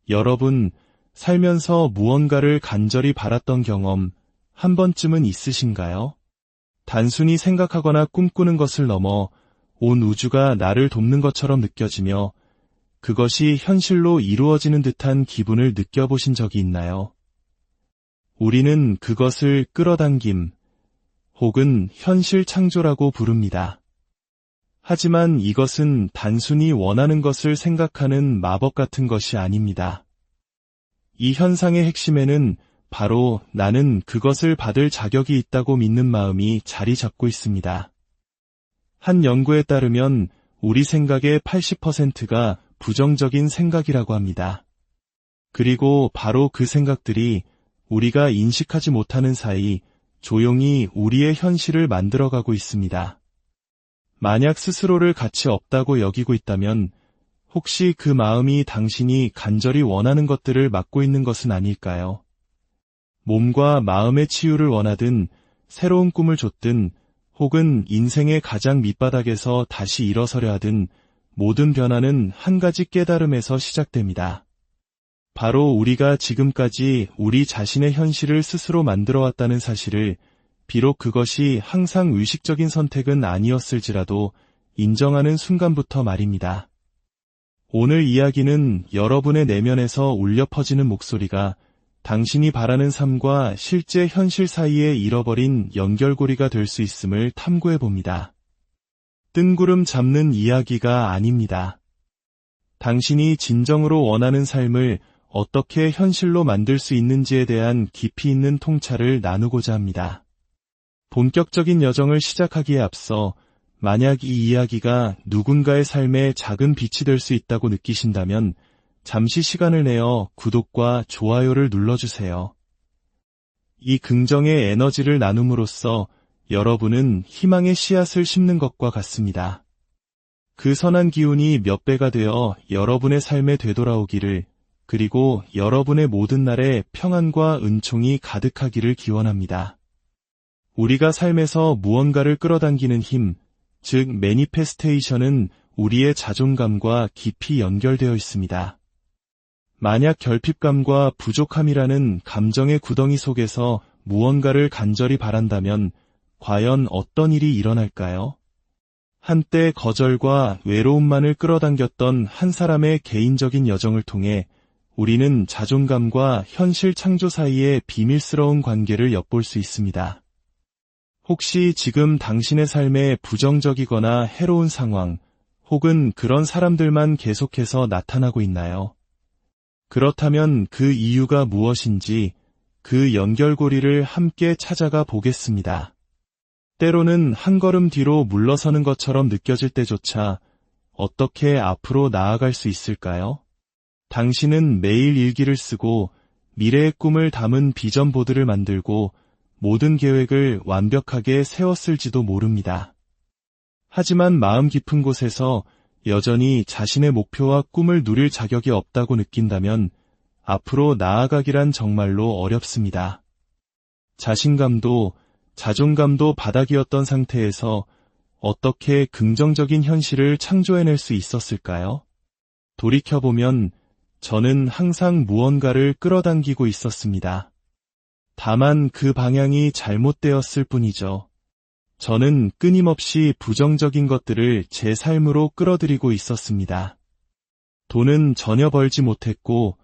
여러분, 살면서 무언가를 간절히 바랐던 경험 한 번쯤은 있으신가요? 단순히 생각하거나 꿈꾸는 것을 넘어 온 우주가 나를 돕는 것처럼 느껴지며 그것이 현실로 이루어지는 듯한 기분을 느껴보신 적이 있나요? 우리는 그것을 끌어당김 혹은 현실 창조라고 부릅니다. 하지만 이것은 단순히 원하는 것을 생각하는 마법 같은 것이 아닙니다. 이 현상의 핵심에는 바로 나는 그것을 받을 자격이 있다고 믿는 마음이 자리 잡고 있습니다. 한 연구에 따르면 우리 생각의 80%가 부정적인 생각이라고 합니다. 그리고 바로 그 생각들이 우리가 인식하지 못하는 사이 조용히 우리의 현실을 만들어가고 있습니다. 만약 스스로를 가치 없다고 여기고 있다면 혹시 그 마음이 당신이 간절히 원하는 것들을 막고 있는 것은 아닐까요? 몸과 마음의 치유를 원하든 새로운 꿈을 줬든 혹은 인생의 가장 밑바닥에서 다시 일어서려 하든 모든 변화는 한 가지 깨달음에서 시작됩니다. 바로 우리가 지금까지 우리 자신의 현실을 스스로 만들어왔다는 사실을 비록 그것이 항상 의식적인 선택은 아니었을지라도 인정하는 순간부터 말입니다. 오늘 이야기는 여러분의 내면에서 울려 퍼지는 목소리가 당신이 바라는 삶과 실제 현실 사이에 잃어버린 연결고리가 될 수 있음을 탐구해봅니다. 뜬구름 잡는 이야기가 아닙니다. 당신이 진정으로 원하는 삶을 어떻게 현실로 만들 수 있는지에 대한 깊이 있는 통찰을 나누고자 합니다. 본격적인 여정을 시작하기에 앞서 만약 이 이야기가 누군가의 삶에 작은 빛이 될 수 있다고 느끼신다면 잠시 시간을 내어 구독과 좋아요를 눌러주세요. 이 긍정의 에너지를 나눔으로써 여러분은 희망의 씨앗을 심는 것과 같습니다. 그 선한 기운이 몇 배가 되어 여러분의 삶에 되돌아오기를, 그리고 여러분의 모든 날에 평안과 은총이 가득하기를 기원합니다. 우리가 삶에서 무언가를 끌어당기는 힘, 즉 매니페스테이션은 우리의 자존감과 깊이 연결되어 있습니다. 만약 결핍감과 부족함이라는 감정의 구덩이 속에서 무언가를 간절히 바란다면 과연 어떤 일이 일어날까요? 한때 거절과 외로움만을 끌어당겼던 한 사람의 개인적인 여정을 통해 우리는 자존감과 현실 창조 사이의 비밀스러운 관계를 엿볼 수 있습니다. 혹시 지금 당신의 삶에 부정적이거나 해로운 상황, 혹은 그런 사람들만 계속해서 나타나고 있나요? 그렇다면 그 이유가 무엇인지 그 연결고리를 함께 찾아가 보겠습니다. 때로는 한 걸음 뒤로 물러서는 것처럼 느껴질 때조차 어떻게 앞으로 나아갈 수 있을까요? 당신은 매일 일기를 쓰고 미래의 꿈을 담은 비전 보드를 만들고 모든 계획을 완벽하게 세웠을지도 모릅니다. 하지만 마음 깊은 곳에서 여전히 자신의 목표와 꿈을 누릴 자격이 없다고 느낀다면 앞으로 나아가기란 정말로 어렵습니다. 자신감도 자존감도 바닥이었던 상태에서 어떻게 긍정적인 현실을 창조해낼 수 있었을까요? 돌이켜보면 저는 항상 무언가를 끌어당기고 있었습니다. 다만 그 방향이 잘못되었을 뿐이죠. 저는 끊임없이 부정적인 것들을 제 삶으로 끌어들이고 있었습니다. 돈은 전혀 벌지 못했고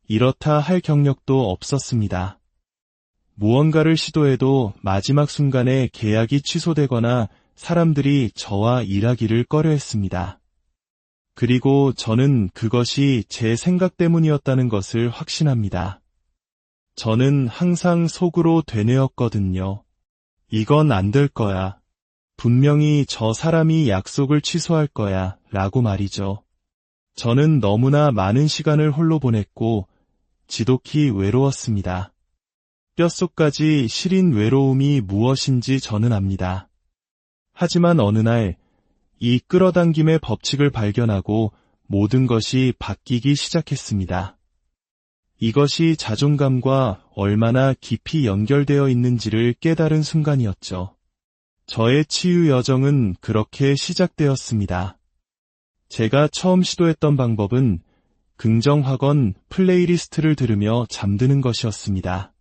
이렇다 할 경력도 없었습니다. 무언가를 시도해도 마지막 순간에 계약이 취소되거나 사람들이 저와 일하기를 꺼려했습니다. 그리고 저는 그것이 제 생각 때문이었다는 것을 확신합니다. 저는 항상 속으로 되뇌었거든요. 이건 안 될 거야. 분명히 저 사람이 약속을 취소할 거야. 라고 말이죠. 저는 너무나 많은 시간을 홀로 보냈고 지독히 외로웠습니다. 뼛속까지 시린 외로움이 무엇인지 저는 압니다. 하지만 어느 날 이 끌어당김의 법칙을 발견하고 모든 것이 바뀌기 시작했습니다. 이것이 자존감과 얼마나 깊이 연결되어 있는지를 깨달은 순간이었죠. 저의 치유 여정은 그렇게 시작되었습니다. 제가 처음 시도했던 방법은 긍정학원 플레이리스트를 들으며 잠드는 것이었습니다.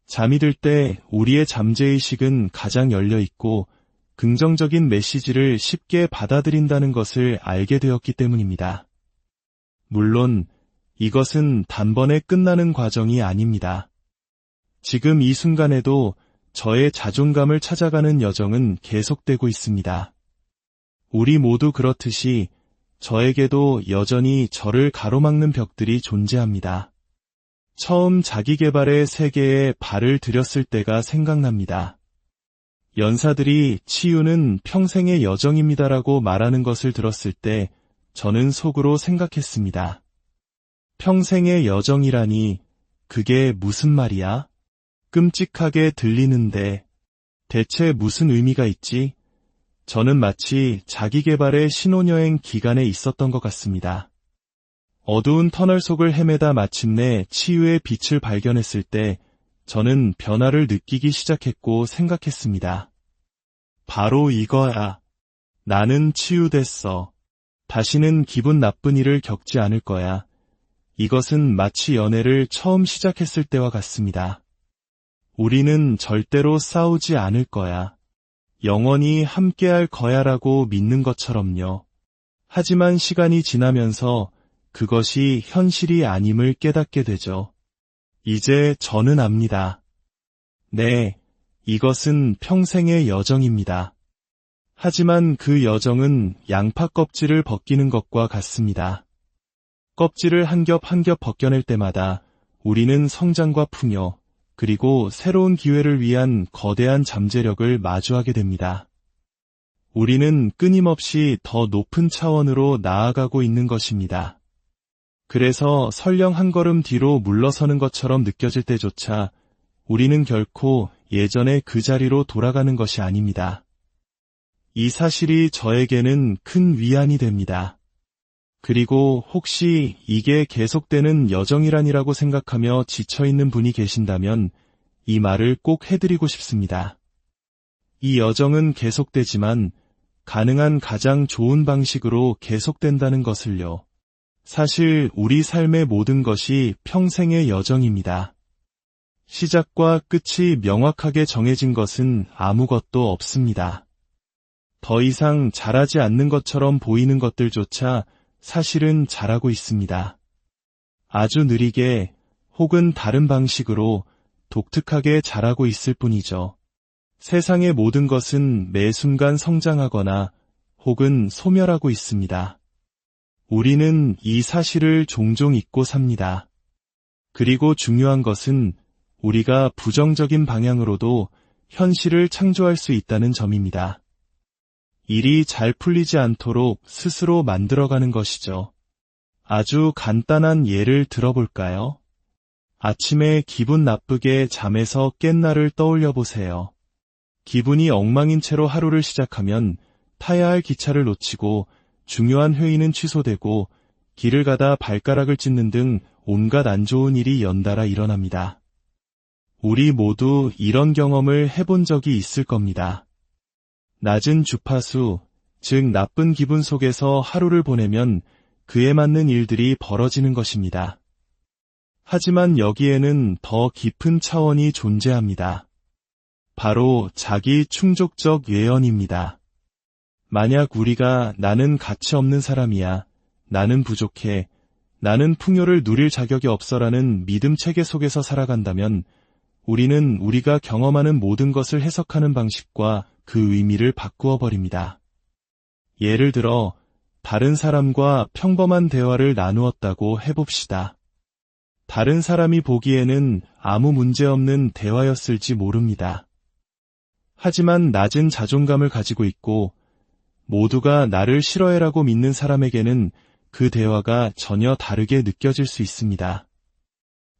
잠이 들 때 우리의 잠재의식은 가장 열려있고 긍정적인 메시지를 쉽게 받아들인다는 것을 알게 되었기 때문입니다. 물론 이것은 단번에 끝나는 과정이 아닙니다. 지금 이 순간에도 저의 자존감을 찾아가는 여정은 계속되고 있습니다. 우리 모두 그렇듯이 저에게도 여전히 저를 가로막는 벽들이 존재합니다. 처음 자기계발의 세계에 발을 들였을 때가 생각납니다. 연사들이 치유는 평생의 여정입니다라고 말하는 것을 들었을 때 저는 속으로 생각했습니다. 평생의 여정이라니 그게 무슨 말이야? 끔찍하게 들리는데 대체 무슨 의미가 있지? 저는 마치 자기계발의 신혼여행 기간에 있었던 것 같습니다. 어두운 터널 속을 헤매다 마침내 치유의 빛을 발견했을 때 저는 변화를 느끼기 시작했고 생각했습니다. 바로 이거야. 나는 치유됐어. 다시는 기분 나쁜 일을 겪지 않을 거야. 이것은 마치 연애를 처음 시작했을 때와 같습니다. 우리는 절대로 싸우지 않을 거야. 영원히 함께할 거야라고 믿는 것처럼요. 하지만 시간이 지나면서 그것이 현실이 아님을 깨닫게 되죠. 이제 저는 압니다. 네, 이것은 평생의 여정입니다. 하지만 그 여정은 양파 껍질을 벗기는 것과 같습니다. 껍질을 한 겹 한 겹 벗겨낼 때마다 우리는 성장과 풍요, 그리고 새로운 기회를 위한 거대한 잠재력을 마주하게 됩니다. 우리는 끊임없이 더 높은 차원으로 나아가고 있는 것입니다. 그래서 설령 한 걸음 뒤로 물러서는 것처럼 느껴질 때조차 우리는 결코 예전의 그 자리로 돌아가는 것이 아닙니다. 이 사실이 저에게는 큰 위안이 됩니다. 그리고 혹시 이게 계속되는 여정이란이라고 생각하며 지쳐있는 분이 계신다면 이 말을 꼭 해드리고 싶습니다. 이 여정은 계속되지만 가능한 가장 좋은 방식으로 계속된다는 것을요. 사실 우리 삶의 모든 것이 평생의 여정입니다. 시작과 끝이 명확하게 정해진 것은 아무것도 없습니다. 더 이상 자라지 않는 것처럼 보이는 것들조차 사실은 자라고 있습니다. 아주 느리게 혹은 다른 방식으로 독특하게 자라고 있을 뿐이죠. 세상의 모든 것은 매 순간 성장하거나 혹은 소멸하고 있습니다. 우리는 이 사실을 종종 잊고 삽니다. 그리고 중요한 것은 우리가 부정적인 방향으로도 현실을 창조할 수 있다는 점입니다. 일이 잘 풀리지 않도록 스스로 만들어가는 것이죠. 아주 간단한 예를 들어볼까요? 아침에 기분 나쁘게 잠에서 깬 날을 떠올려 보세요. 기분이 엉망인 채로 하루를 시작하면 타야 할 기차를 놓치고 중요한 회의는 취소되고 길을 가다 발가락을 찢는 등 온갖 안 좋은 일이 연달아 일어납니다. 우리 모두 이런 경험을 해본 적이 있을 겁니다. 낮은 주파수, 즉 나쁜 기분 속에서 하루를 보내면 그에 맞는 일들이 벌어지는 것입니다. 하지만 여기에는 더 깊은 차원이 존재합니다. 바로 자기 충족적 예언입니다. 만약 우리가 나는 가치 없는 사람이야, 나는 부족해, 나는 풍요를 누릴 자격이 없어라는 믿음 체계 속에서 살아간다면 우리는 우리가 경험하는 모든 것을 해석하는 방식과 그 의미를 바꾸어 버립니다. 예를 들어 다른 사람과 평범한 대화를 나누었다고 해봅시다. 다른 사람이 보기에는 아무 문제 없는 대화였을지 모릅니다. 하지만 낮은 자존감을 가지고 있고 모두가 나를 싫어해라고 믿는 사람에게는 그 대화가 전혀 다르게 느껴질 수 있습니다.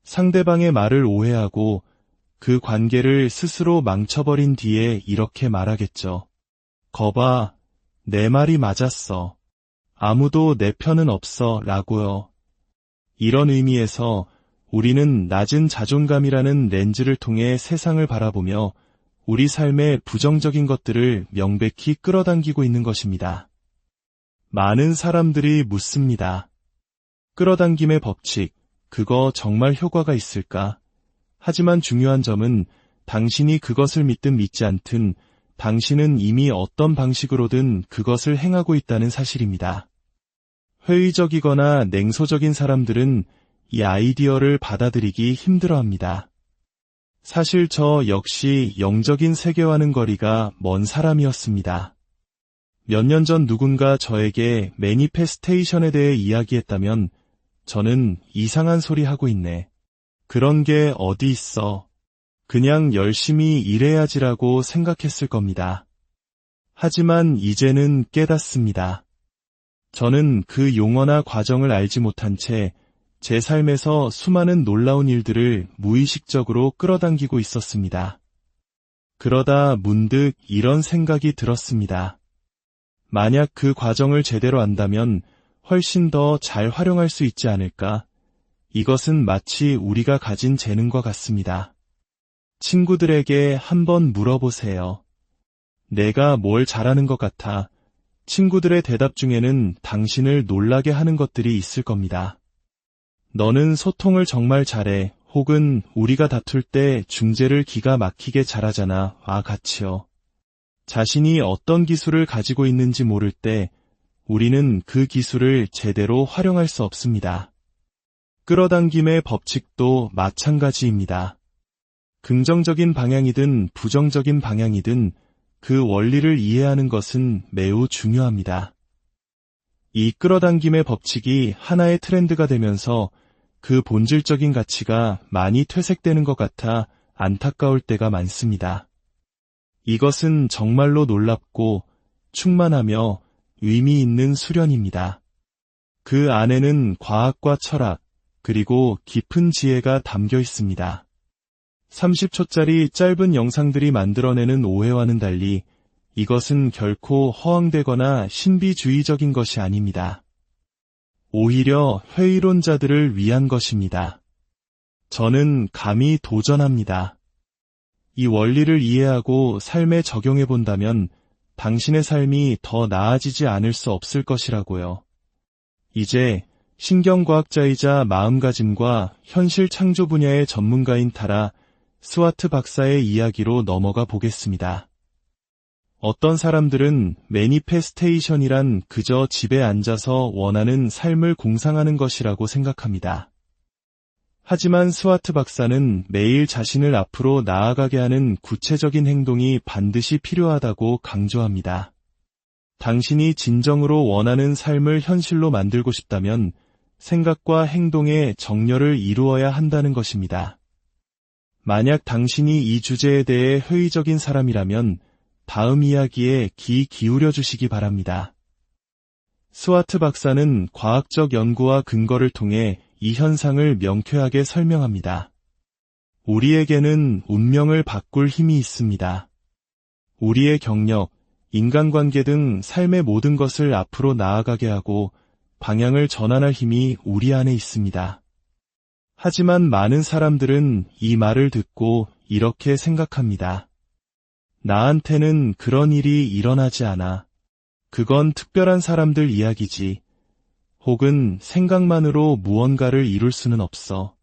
상대방의 말을 오해하고 그 관계를 스스로 망쳐버린 뒤에 이렇게 말하겠죠. 거봐, 내 말이 맞았어. 아무도 내 편은 없어 라고요. 이런 의미에서 우리는 낮은 자존감이라는 렌즈를 통해 세상을 바라보며 우리 삶의 부정적인 것들을 명백히 끌어당기고 있는 것입니다. 많은 사람들이 묻습니다. 끌어당김의 법칙, 그거 정말 효과가 있을까? 하지만 중요한 점은 당신이 그것을 믿든 믿지 않든 당신은 이미 어떤 방식으로든 그것을 행하고 있다는 사실입니다. 회의적이거나 냉소적인 사람들은 이 아이디어를 받아들이기 힘들어합니다. 사실 저 역시 영적인 세계와는 거리가 먼 사람이었습니다. 몇 년 전 누군가 저에게 매니페스테이션에 대해 이야기했다면 저는 이상한 소리 하고 있네. 그런 게 어디 있어. 그냥 열심히 일해야지라고 생각했을 겁니다. 하지만 이제는 깨닫습니다. 저는 그 용어나 과정을 알지 못한 채 제 삶에서 수많은 놀라운 일들을 무의식적으로 끌어당기고 있었습니다. 그러다 문득 이런 생각이 들었습니다. 만약 그 과정을 제대로 안다면 훨씬 더 잘 활용할 수 있지 않을까? 이것은 마치 우리가 가진 재능과 같습니다. 친구들에게 한번 물어보세요. 내가 뭘 잘하는 것 같아? 친구들의 대답 중에는 당신을 놀라게 하는 것들이 있을 겁니다. 너는 소통을 정말 잘해. 혹은 우리가 다툴 때 중재를 기가 막히게 잘하잖아. 와 같이요. 자신이 어떤 기술을 가지고 있는지 모를 때 우리는 그 기술을 제대로 활용할 수 없습니다. 끌어당김의 법칙도 마찬가지입니다. 긍정적인 방향이든 부정적인 방향이든 그 원리를 이해하는 것은 매우 중요합니다. 이 끌어당김의 법칙이 하나의 트렌드가 되면서 그 본질적인 가치가 많이 퇴색되는 것 같아 안타까울 때가 많습니다. 이것은 정말로 놀랍고 충만하며 의미 있는 수련입니다. 그 안에는 과학과 철학, 그리고 깊은 지혜가 담겨 있습니다. 30초짜리 짧은 영상들이 만들어내는 오해와는 달리 이것은 결코 허황되거나 신비주의적인 것이 아닙니다. 오히려 회의론자들을 위한 것입니다. 저는 감히 도전합니다. 이 원리를 이해하고 삶에 적용해 본다면 당신의 삶이 더 나아지지 않을 수 없을 것이라고요. 이제 신경과학자이자 마음가짐과 현실 창조 분야의 전문가인 타라 스와트 박사의 이야기로 넘어가 보겠습니다. 어떤 사람들은 매니페스테이션이란 그저 집에 앉아서 원하는 삶을 공상하는 것이라고 생각합니다. 하지만 스와트 박사는 매일 자신을 앞으로 나아가게 하는 구체적인 행동이 반드시 필요하다고 강조합니다. 당신이 진정으로 원하는 삶을 현실로 만들고 싶다면 생각과 행동의 정렬을 이루어야 한다는 것입니다. 만약 당신이 이 주제에 대해 회의적인 사람이라면 다음 이야기에 귀 기울여 주시기 바랍니다. 스와트 박사는 과학적 연구와 근거를 통해 이 현상을 명쾌하게 설명합니다. 우리에게는 운명을 바꿀 힘이 있습니다. 우리의 경력, 인간관계 등 삶의 모든 것을 앞으로 나아가게 하고 방향을 전환할 힘이 우리 안에 있습니다. 하지만 많은 사람들은 이 말을 듣고 이렇게 생각합니다. 나한테는 그런 일이 일어나지 않아. 그건 특별한 사람들 이야기지. 혹은 생각만으로 무언가를 이룰 수는 없어.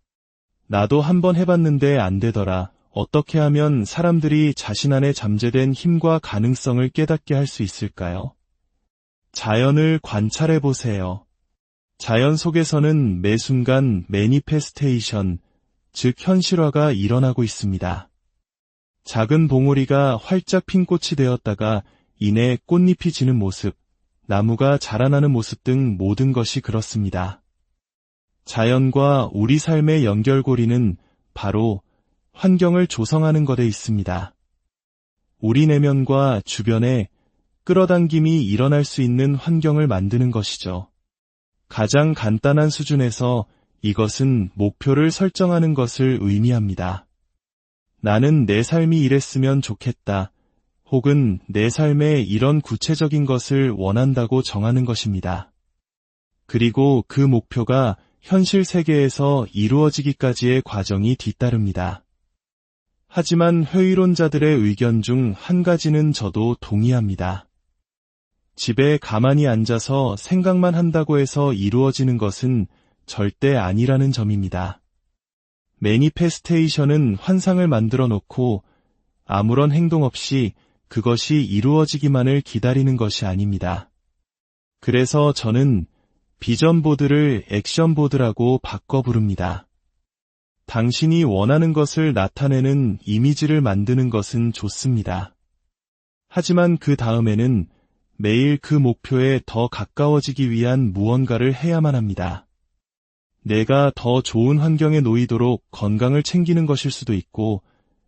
나도 한번 해봤는데 안 되더라. 어떻게 하면 사람들이 자신 안에 잠재된 힘과 가능성을 깨닫게 할 수 있을까요? 자연을 관찰해 보세요. 자연 속에서는 매 순간 매니페스테이션, 즉 현실화가 일어나고 있습니다. 작은 봉우리가 활짝 핀 꽃이 되었다가 이내 꽃잎이 지는 모습, 나무가 자라나는 모습 등 모든 것이 그렇습니다. 자연과 우리 삶의 연결고리는 바로 환경을 조성하는 것에 있습니다. 우리 내면과 주변에 끌어당김이 일어날 수 있는 환경을 만드는 것이죠. 가장 간단한 수준에서 이것은 목표를 설정하는 것을 의미합니다. 나는 내 삶이 이랬으면 좋겠다. 혹은 내 삶에 이런 구체적인 것을 원한다고 정하는 것입니다. 그리고 그 목표가 현실 세계에서 이루어지기까지의 과정이 뒤따릅니다. 하지만 회의론자들의 의견 중 한 가지는 저도 동의합니다. 집에 가만히 앉아서 생각만 한다고 해서 이루어지는 것은 절대 아니라는 점입니다. 매니페스테이션은 환상을 만들어 놓고 아무런 행동 없이 그것이 이루어지기만을 기다리는 것이 아닙니다. 그래서 저는 비전보드를 액션보드라고 바꿔 부릅니다. 당신이 원하는 것을 나타내는 이미지를 만드는 것은 좋습니다. 하지만 그 다음에는 매일 그 목표에 더 가까워지기 위한 무언가를 해야만 합니다. 내가 더 좋은 환경에 놓이도록 건강을 챙기는 것일 수도 있고,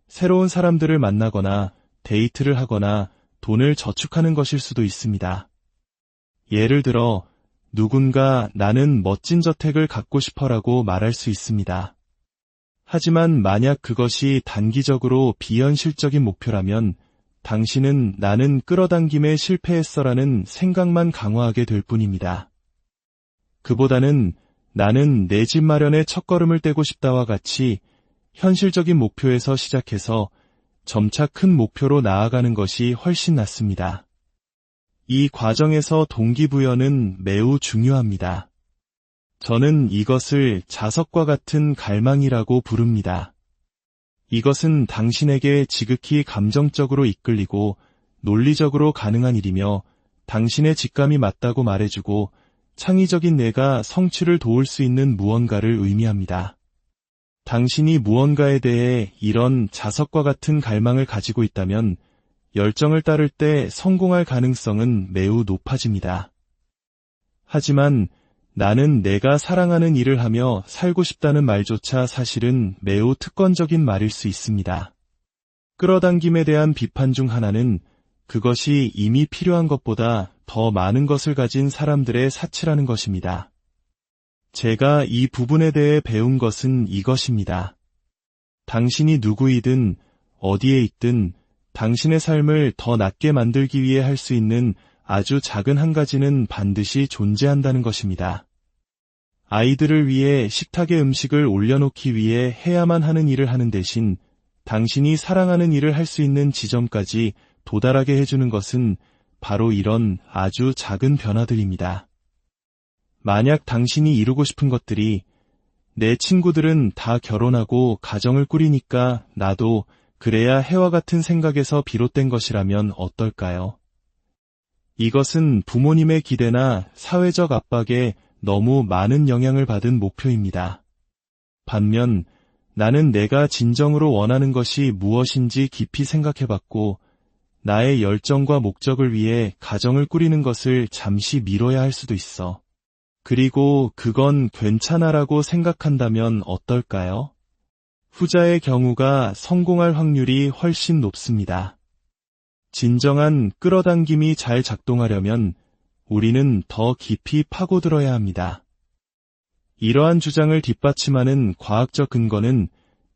새로운 사람들을 만나거나 데이트를 하거나 돈을 저축하는 것일 수도 있습니다. 예를 들어 누군가 나는 멋진 저택을 갖고 싶어라고 말할 수 있습니다. 하지만 만약 그것이 단기적으로 비현실적인 목표라면 당신은 나는 끌어당김에 실패했어라는 생각만 강화하게 될 뿐입니다. 그보다는 나는 내 집 마련의 첫걸음을 떼고 싶다와 같이 현실적인 목표에서 시작해서 점차 큰 목표로 나아가는 것이 훨씬 낫습니다. 이 과정에서 동기부여는 매우 중요합니다. 저는 이것을 자석과 같은 갈망이라고 부릅니다. 이것은 당신에게 지극히 감정적으로 이끌리고 논리적으로 가능한 일이며 당신의 직감이 맞다고 말해주고 창의적인 내가 성취를 도울 수 있는 무언가를 의미합니다. 당신이 무언가에 대해 이런 자석과 같은 갈망을 가지고 있다면 열정을 따를 때 성공할 가능성은 매우 높아집니다. 하지만 나는 내가 사랑하는 일을 하며 살고 싶다는 말조차 사실은 매우 특권적인 말일 수 있습니다. 끌어당김에 대한 비판 중 하나는 그것이 이미 필요한 것보다 더 많은 것을 가진 사람들의 사치라는 것입니다. 제가 이 부분에 대해 배운 것은 이것입니다. 당신이 누구이든 어디에 있든 당신의 삶을 더 낫게 만들기 위해 할 수 있는 아주 작은 한 가지는 반드시 존재한다는 것입니다. 아이들을 위해 식탁에 음식을 올려놓기 위해 해야만 하는 일을 하는 대신 당신이 사랑하는 일을 할 수 있는 지점까지 도달하게 해주는 것은 바로 이런 아주 작은 변화들입니다. 만약 당신이 이루고 싶은 것들이 내 친구들은 다 결혼하고 가정을 꾸리니까 나도 그래야 해와 같은 생각에서 비롯된 것이라면 어떨까요? 이것은 부모님의 기대나 사회적 압박에 너무 많은 영향을 받은 목표입니다. 반면 나는 내가 진정으로 원하는 것이 무엇인지 깊이 생각해봤고 나의 열정과 목적을 위해 가정을 꾸리는 것을 잠시 미뤄야 할 수도 있어. 그리고 그건 괜찮아라고 생각한다면 어떨까요? 후자의 경우가 성공할 확률이 훨씬 높습니다. 진정한 끌어당김이 잘 작동하려면 우리는 더 깊이 파고들어야 합니다. 이러한 주장을 뒷받침하는 과학적 근거는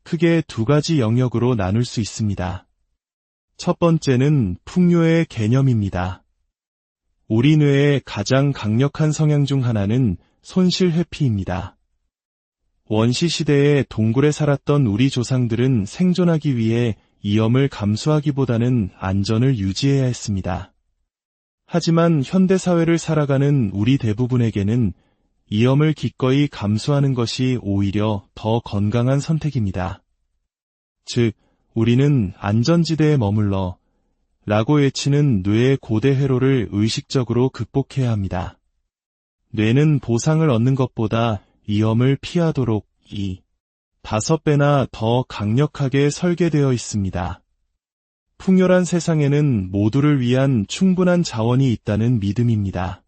크게 두 가지 영역으로 나눌 수 있습니다. 첫 번째는 풍요의 개념입니다. 우리 뇌의 가장 강력한 성향 중 하나는 손실 회피입니다. 원시시대에 동굴에 살았던 우리 조상들은 생존하기 위해 위험을 감수하기보다는 안전을 유지해야 했습니다. 하지만 현대사회를 살아가는 우리 대부분에게는 위험을 기꺼이 감수하는 것이 오히려 더 건강한 선택입니다. 즉, 우리는 안전지대에 머물러 라고 외치는 뇌의 고대 회로를 의식적으로 극복해야 합니다. 뇌는 보상을 얻는 것보다 위험을 피하도록 5배나 더 강력하게 설계되어 있습니다. 풍요란 세상에는 모두를 위한 충분한 자원이 있다는 믿음입니다.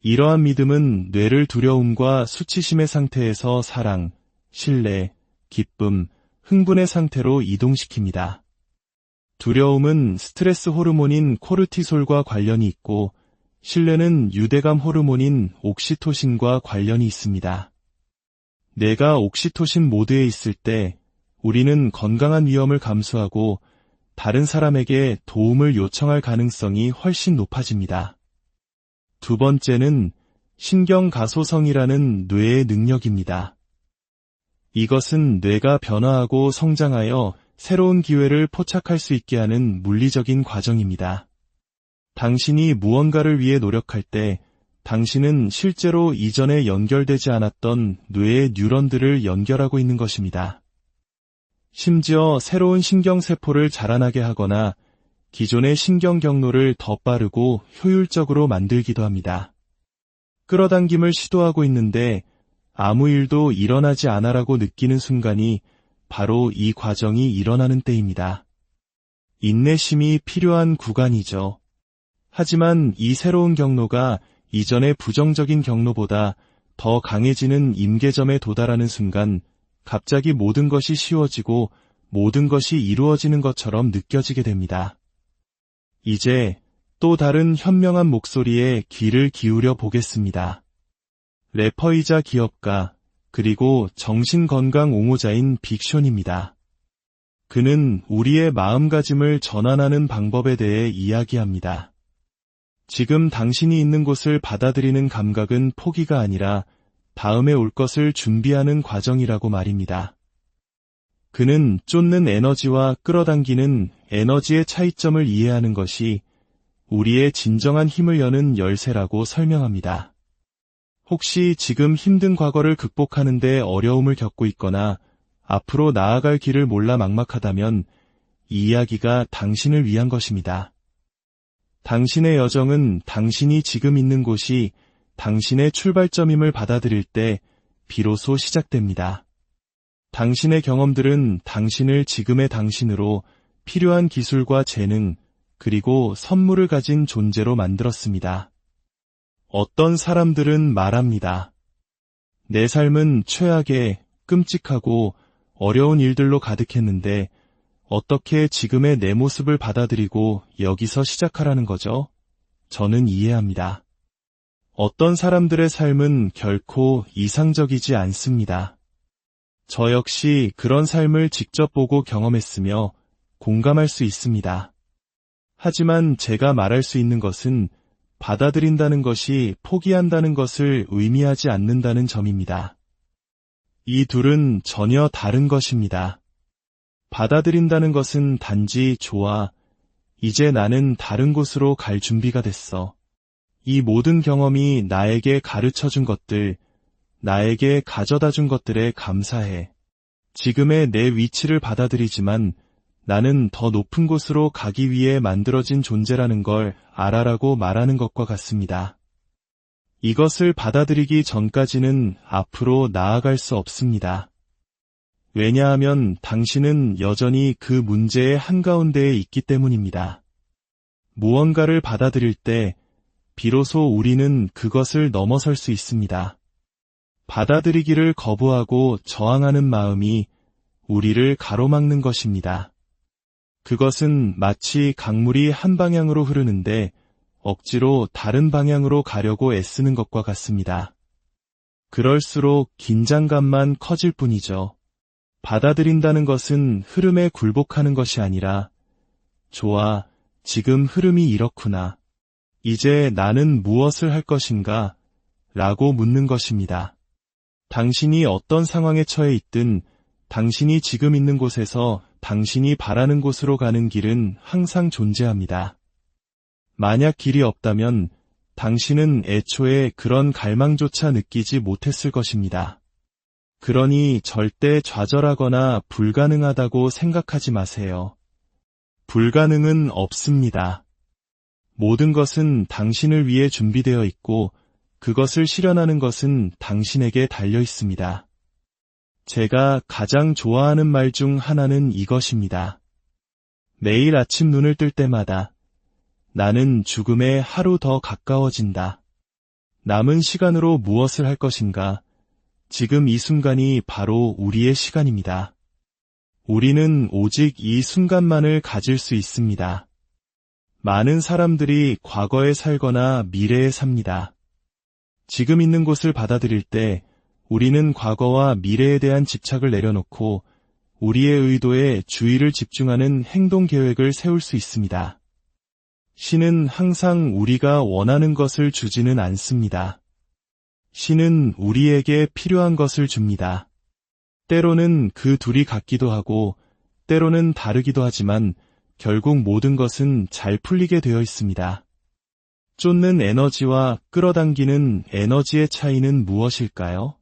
이러한 믿음은 뇌를 두려움과 수치심의 상태에서 사랑, 신뢰, 기쁨, 흥분의 상태로 이동시킵니다. 두려움은 스트레스 호르몬인 코르티솔과 관련이 있고 신뢰는 유대감 호르몬인 옥시토신과 관련이 있습니다. 내가 옥시토신 모드에 있을 때 우리는 건강한 위험을 감수하고 다른 사람에게 도움을 요청할 가능성이 훨씬 높아집니다. 두 번째는 신경가소성이라는 뇌의 능력입니다. 이것은 뇌가 변화하고 성장하여 새로운 기회를 포착할 수 있게 하는 물리적인 과정입니다. 당신이 무언가를 위해 노력할 때 당신은 실제로 이전에 연결되지 않았던 뇌의 뉴런들을 연결하고 있는 것입니다. 심지어 새로운 신경세포를 자라나게 하거나 기존의 신경 경로를 더 빠르고 효율적으로 만들기도 합니다. 끌어당김을 시도하고 있는데 아무 일도 일어나지 않아라고 느끼는 순간이 바로 이 과정이 일어나는 때입니다. 인내심이 필요한 구간이죠. 하지만 이 새로운 경로가 이전의 부정적인 경로보다 더 강해지는 임계점에 도달하는 순간 갑자기 모든 것이 쉬워지고 모든 것이 이루어지는 것처럼 느껴지게 됩니다. 이제 또 다른 현명한 목소리에 귀를 기울여 보겠습니다. 래퍼이자 기업가, 그리고 정신건강 옹호자인 빅숀입니다. 그는 우리의 마음가짐을 전환하는 방법에 대해 이야기합니다. 지금 당신이 있는 곳을 받아들이는 감각은 포기가 아니라 다음에 올 것을 준비하는 과정이라고 말입니다. 그는 쫓는 에너지와 끌어당기는 에너지의 차이점을 이해하는 것이 우리의 진정한 힘을 여는 열쇠라고 설명합니다. 혹시 지금 힘든 과거를 극복하는 데 어려움을 겪고 있거나 앞으로 나아갈 길을 몰라 막막하다면 이 이야기가 당신을 위한 것입니다. 당신의 여정은 당신이 지금 있는 곳이 당신의 출발점임을 받아들일 때 비로소 시작됩니다. 당신의 경험들은 당신을 지금의 당신으로 필요한 기술과 재능, 그리고 선물을 가진 존재로 만들었습니다. 어떤 사람들은 말합니다. 내 삶은 최악의, 끔찍하고 어려운 일들로 가득했는데 어떻게 지금의 내 모습을 받아들이고 여기서 시작하라는 거죠? 저는 이해합니다. 어떤 사람들의 삶은 결코 이상적이지 않습니다. 저 역시 그런 삶을 직접 보고 경험했으며 공감할 수 있습니다. 하지만 제가 말할 수 있는 것은 받아들인다는 것이 포기한다는 것을 의미하지 않는다는 점입니다. 이 둘은 전혀 다른 것입니다. 받아들인다는 것은 단지 좋아, 이제 나는 다른 곳으로 갈 준비가 됐어. 이 모든 경험이 나에게 가르쳐준 것들, 나에게 가져다 준 것들에 감사해. 지금의 내 위치를 받아들이지만 나는 더 높은 곳으로 가기 위해 만들어진 존재라는 걸 알아라고 말하는 것과 같습니다. 이것을 받아들이기 전까지는 앞으로 나아갈 수 없습니다. 왜냐하면 당신은 여전히 그 문제의 한가운데에 있기 때문입니다. 무언가를 받아들일 때 비로소 우리는 그것을 넘어설 수 있습니다. 받아들이기를 거부하고 저항하는 마음이 우리를 가로막는 것입니다. 그것은 마치 강물이 한 방향으로 흐르는데 억지로 다른 방향으로 가려고 애쓰는 것과 같습니다. 그럴수록 긴장감만 커질 뿐이죠. 받아들인다는 것은 흐름에 굴복하는 것이 아니라 좋아, 지금 흐름이 이렇구나. 이제 나는 무엇을 할 것인가? 라고 묻는 것입니다. 당신이 어떤 상황에 처해 있든 당신이 지금 있는 곳에서 당신이 바라는 곳으로 가는 길은 항상 존재합니다. 만약 길이 없다면 당신은 애초에 그런 갈망조차 느끼지 못했을 것입니다. 그러니 절대 좌절하거나 불가능하다고 생각하지 마세요. 불가능은 없습니다. 모든 것은 당신을 위해 준비되어 있고 그것을 실현하는 것은 당신에게 달려 있습니다. 제가 가장 좋아하는 말 중 하나는 이것입니다. 매일 아침 눈을 뜰 때마다 나는 죽음에 하루 더 가까워진다. 남은 시간으로 무엇을 할 것인가? 지금 이 순간이 바로 우리의 시간입니다. 우리는 오직 이 순간만을 가질 수 있습니다. 많은 사람들이 과거에 살거나 미래에 삽니다. 지금 있는 곳을 받아들일 때 우리는 과거와 미래에 대한 집착을 내려놓고 우리의 의도에 주의를 집중하는 행동 계획을 세울 수 있습니다. 신은 항상 우리가 원하는 것을 주지는 않습니다. 신은 우리에게 필요한 것을 줍니다. 때로는 그 둘이 같기도 하고 때로는 다르기도 하지만 결국 모든 것은 잘 풀리게 되어 있습니다. 쫓는 에너지와 끌어당기는 에너지의 차이는 무엇일까요?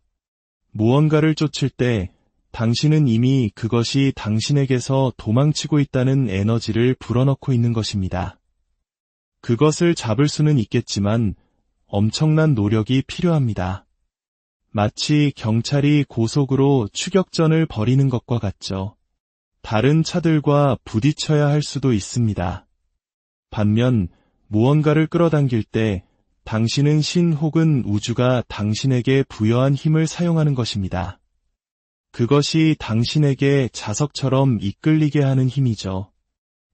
무언가를 쫓을 때 당신은 이미 그것이 당신에게서 도망치고 있다는 에너지를 불어넣고 있는 것입니다. 그것을 잡을 수는 있겠지만 엄청난 노력이 필요합니다. 마치 경찰이 고속으로 추격전을 벌이는 것과 같죠. 다른 차들과 부딪혀야 할 수도 있습니다. 반면 무언가를 끌어당길 때 당신은 신 혹은 우주가 당신에게 부여한 힘을 사용하는 것입니다. 그것이 당신에게 자석처럼 이끌리게 하는 힘이죠.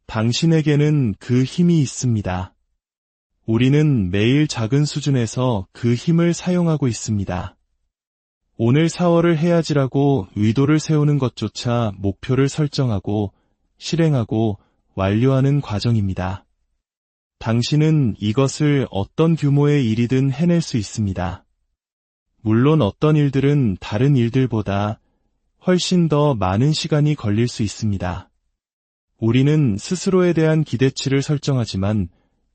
당신에게는 그 힘이 있습니다. 우리는 매일 작은 수준에서 그 힘을 사용하고 있습니다. 오늘 4월을 해야지라고 의도를 세우는 것조차 목표를 설정하고 실행하고 완료하는 과정입니다. 당신은 이것을 어떤 규모의 일이든 해낼 수 있습니다. 물론 어떤 일들은 다른 일들보다 훨씬 더 많은 시간이 걸릴 수 있습니다. 우리는 스스로에 대한 기대치를 설정하지만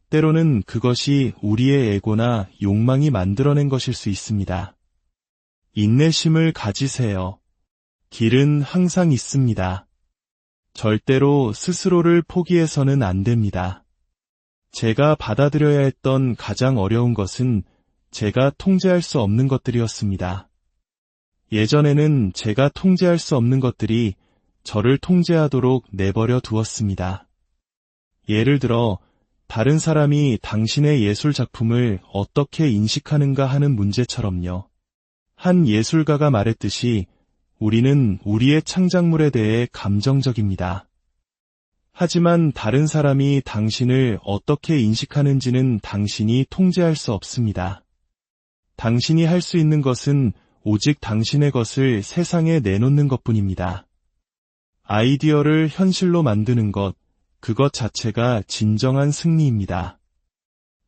때로는 그것이 우리의 에고나 욕망이 만들어낸 것일 수 있습니다. 인내심을 가지세요. 길은 항상 있습니다. 절대로 스스로를 포기해서는 안 됩니다. 제가 받아들여야 했던 가장 어려운 것은 제가 통제할 수 없는 것들이었습니다. 예전에는 제가 통제할 수 없는 것들이 저를 통제하도록 내버려 두었습니다. 예를 들어, 다른 사람이 당신의 예술 작품을 어떻게 인식하는가 하는 문제처럼요. 한 예술가가 말했듯이 우리는 우리의 창작물에 대해 감정적입니다. 하지만 다른 사람이 당신을 어떻게 인식하는지는 당신이 통제할 수 없습니다. 당신이 할 수 있는 것은 오직 당신의 것을 세상에 내놓는 것뿐입니다. 아이디어를 현실로 만드는 것, 그것 자체가 진정한 승리입니다.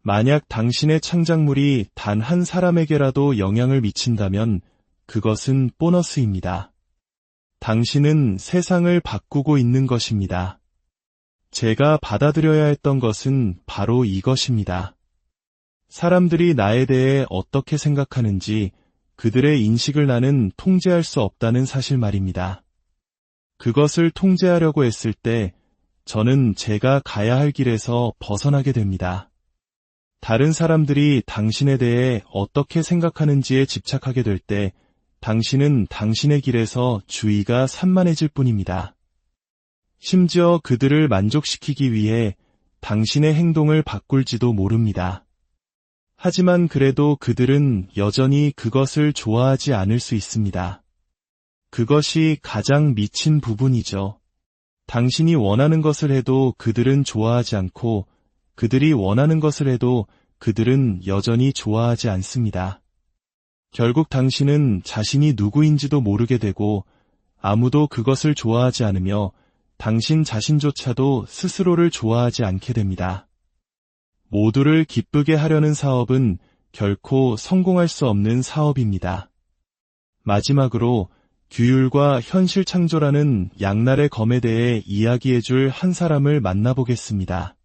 만약 당신의 창작물이 단 한 사람에게라도 영향을 미친다면 그것은 보너스입니다. 당신은 세상을 바꾸고 있는 것입니다. 제가 받아들여야 했던 것은 바로 이것입니다. 사람들이 나에 대해 어떻게 생각하는지 그들의 인식을 나는 통제할 수 없다는 사실 말입니다. 그것을 통제하려고 했을 때 저는 제가 가야 할 길에서 벗어나게 됩니다. 다른 사람들이 당신에 대해 어떻게 생각하는지에 집착하게 될 때 당신은 당신의 길에서 주의가 산만해질 뿐입니다. 심지어 그들을 만족시키기 위해 당신의 행동을 바꿀지도 모릅니다. 하지만 그래도 그들은 여전히 그것을 좋아하지 않을 수 있습니다. 그것이 가장 미친 부분이죠. 당신이 원하는 것을 해도 그들은 좋아하지 않고 그들이 원하는 것을 해도 그들은 여전히 좋아하지 않습니다. 결국 당신은 자신이 누구인지도 모르게 되고 아무도 그것을 좋아하지 않으며 당신 자신조차도 스스로를 좋아하지 않게 됩니다. 모두를 기쁘게 하려는 사업은 결코 성공할 수 없는 사업입니다. 마지막으로 규율과 현실 창조라는 양날의 검에 대해 이야기해줄 한 사람을 만나보겠습니다.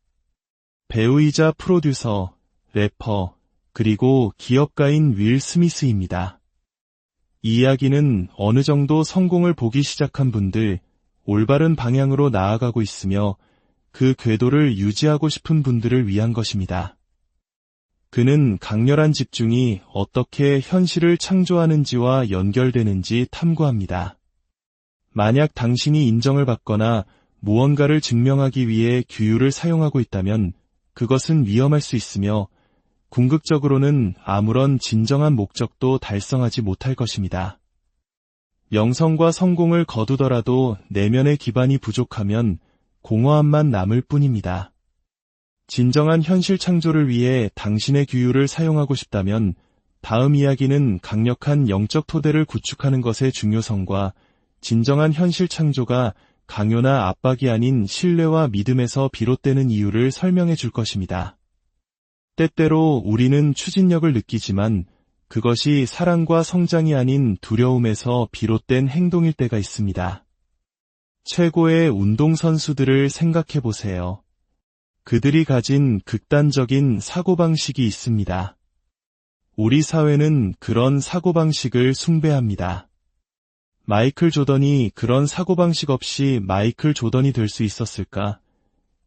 배우이자 프로듀서, 래퍼, 그리고 기업가인 윌 스미스입니다. 이 이야기는 어느 정도 성공을 보기 시작한 분들, 올바른 방향으로 나아가고 있으며 그 궤도를 유지하고 싶은 분들을 위한 것입니다. 그는 강렬한 집중이 어떻게 현실을 창조하는지와 연결되는지 탐구합니다. 만약 당신이 인정을 받거나 무언가를 증명하기 위해 규율을 사용하고 있다면 그것은 위험할 수 있으며 궁극적으로는 아무런 진정한 목적도 달성하지 못할 것입니다. 명성과 성공을 거두더라도 내면의 기반이 부족하면 공허함만 남을 뿐입니다. 진정한 현실 창조를 위해 당신의 규율을 사용하고 싶다면 다음 이야기는 강력한 영적 토대를 구축하는 것의 중요성과 진정한 현실 창조가 강요나 압박이 아닌 신뢰와 믿음에서 비롯되는 이유를 설명해 줄 것입니다. 때때로 우리는 추진력을 느끼지만 그것이 사랑과 성장이 아닌 두려움에서 비롯된 행동일 때가 있습니다. 최고의 운동선수들을 생각해 보세요. 그들이 가진 극단적인 사고방식이 있습니다. 우리 사회는 그런 사고방식을 숭배합니다. 마이클 조던이 그런 사고방식 없이 마이클 조던이 될 수 있었을까?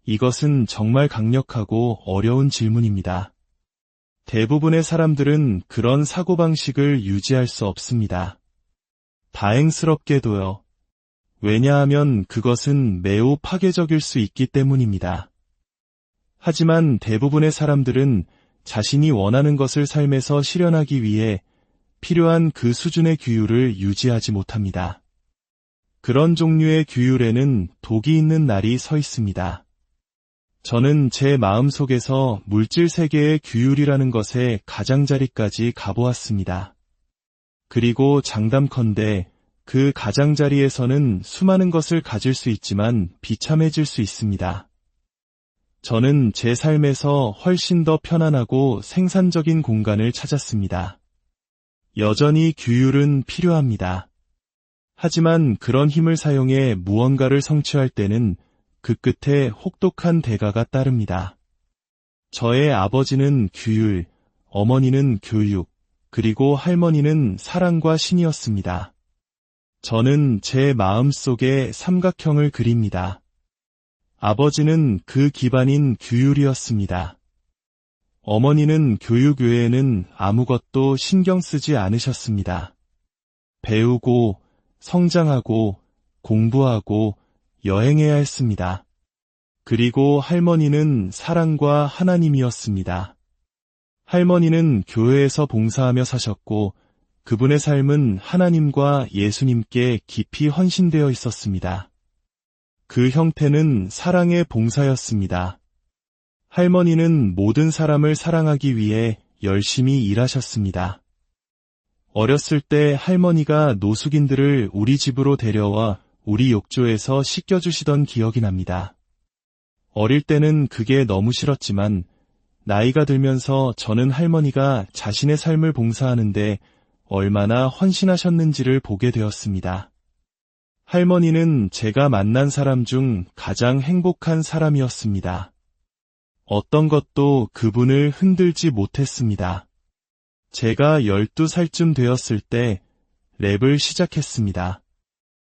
이것은 정말 강력하고 어려운 질문입니다. 대부분의 사람들은 그런 사고방식을 유지할 수 없습니다. 다행스럽게도요. 왜냐하면 그것은 매우 파괴적일 수 있기 때문입니다. 하지만 대부분의 사람들은 자신이 원하는 것을 삶에서 실현하기 위해 필요한 그 수준의 규율을 유지하지 못합니다. 그런 종류의 규율에는 독이 있는 날이 서 있습니다. 저는 제 마음속에서 물질 세계의 규율이라는 것의 가장자리까지 가보았습니다. 그리고 장담컨대 그 가장자리에서는 수많은 것을 가질 수 있지만 비참해질 수 있습니다. 저는 제 삶에서 훨씬 더 편안하고 생산적인 공간을 찾았습니다. 여전히 규율은 필요합니다. 하지만 그런 힘을 사용해 무언가를 성취할 때는 그 끝에 혹독한 대가가 따릅니다. 저의 아버지는 규율, 어머니는 교육, 그리고 할머니는 사랑과 신이었습니다. 저는 제 마음속에 삼각형을 그립니다. 아버지는 그 기반인 규율이었습니다. 어머니는 교육 외에는 아무것도 신경 쓰지 않으셨습니다. 배우고, 성장하고, 공부하고, 여행해야 했습니다. 그리고 할머니는 사랑과 하나님이었습니다. 할머니는 교회에서 봉사하며 사셨고, 그분의 삶은 하나님과 예수님께 깊이 헌신되어 있었습니다. 그 형태는 사랑의 봉사였습니다. 할머니는 모든 사람을 사랑하기 위해 열심히 일하셨습니다. 어렸을 때 할머니가 노숙인들을 우리 집으로 데려와 우리 욕조에서 씻겨주시던 기억이 납니다. 어릴 때는 그게 너무 싫었지만 나이가 들면서 저는 할머니가 자신의 삶을 봉사하는데 얼마나 헌신하셨는지를 보게 되었습니다. 할머니는 제가 만난 사람 중 가장 행복한 사람이었습니다. 어떤 것도 그분을 흔들지 못했습니다. 제가 12살쯤 되었을 때 랩을 시작했습니다.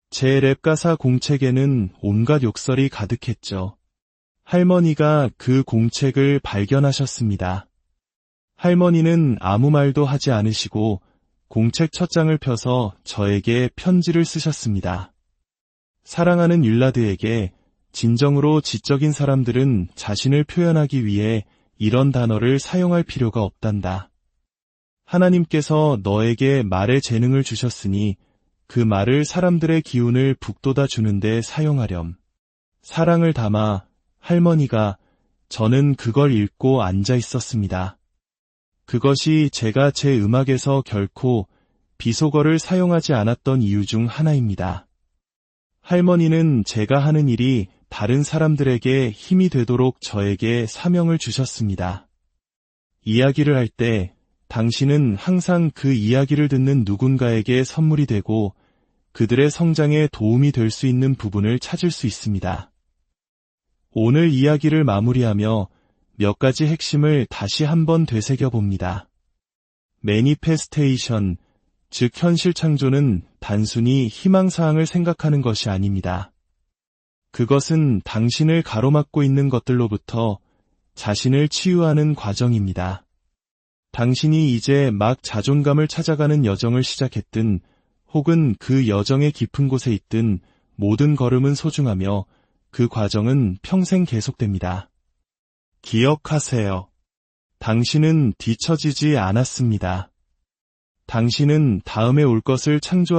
제 랩 가사 공책에는 온갖 욕설이 가득했죠. 할머니가 그 공책을 발견하셨습니다. 할머니는 아무 말도 하지 않으시고 공책 첫 장을 펴서 저에게 편지를 쓰셨습니다. 사랑하는 윌라드에게 진정으로 지적인 사람들은 자신을 표현하기 위해 이런 단어를 사용할 필요가 없단다. 하나님께서 너에게 말의 재능을 주셨으니 그 말을 사람들의 기운을 북돋아 주는데 사용하렴. 사랑을 담아 할머니가 저는 그걸 읽고 앉아 있었습니다. 그것이 제가 제 음악에서 결코 비속어를 사용하지 않았던 이유 중 하나입니다. 할머니는 제가 하는 일이 다른 사람들에게 힘이 되도록 저에게 사명을 주셨습니다. 이야기를 할 때 당신은 항상 그 이야기를 듣는 누군가에게 선물이 되고 그들의 성장에 도움이 될 수 있는 부분을 찾을 수 있습니다. 오늘 이야기를 마무리하며 몇 가지 핵심을 다시 한번 되새겨봅니다. 매니페스테이션, 즉 현실 창조는 단순히 희망사항을 생각하는 것이 아닙니다. 그것은 당신을 가로막고 있는 것들로부터 자신을 치유하는 과정입니다. 당신이 이제 막 자존감을 찾아가는 여정을 시작했든 혹은 그 여정의 깊은 곳에 있든 모든 걸음은 소중하며 그 과정은 평생 계속됩니다. 기억하세요. 당신은 뒤처지지 않았습니다. 당신은 다음에 올 것을 창조하는